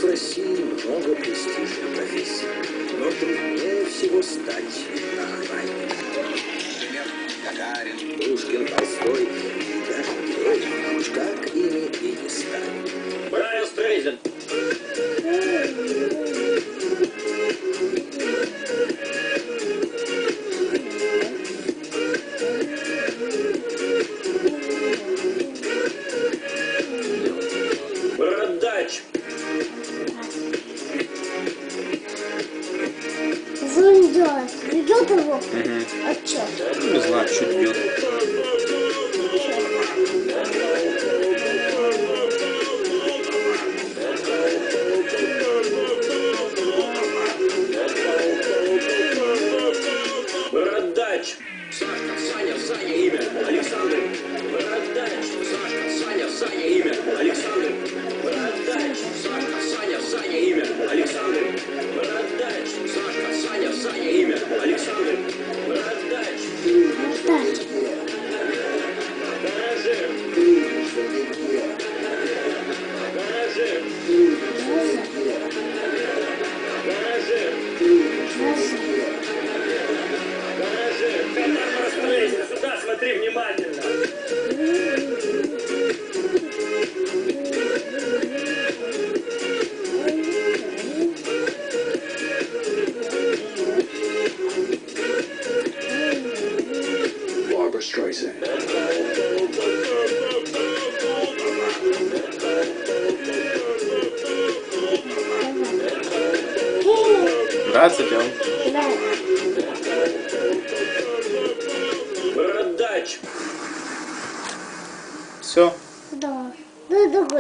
в России много престижных профессий, но труднее всего стать охранником. Например, Гагарин, Пушкин, Толстой и даже герои, уж как ими и не стали. Брайан Стрейзен. Бородач. Что он делает? Ведет его? А что? Не знаю, что бьет. Бородач. Сашка, Саня, Саня, имя. Александр. Бородач. Сашка, Саня, Саня, имя. Александр. Бородач. Сашка, Саня, Саня, имя. Александр. Бородач. Сашка, Саня, Саня, имя. Александр. Бородач. Гаражи. Гаражи. Гаражи. Гаражи. Команда Стрейзен, сюда смотри внимательно. Barbra Streisand. Нравится тебе он?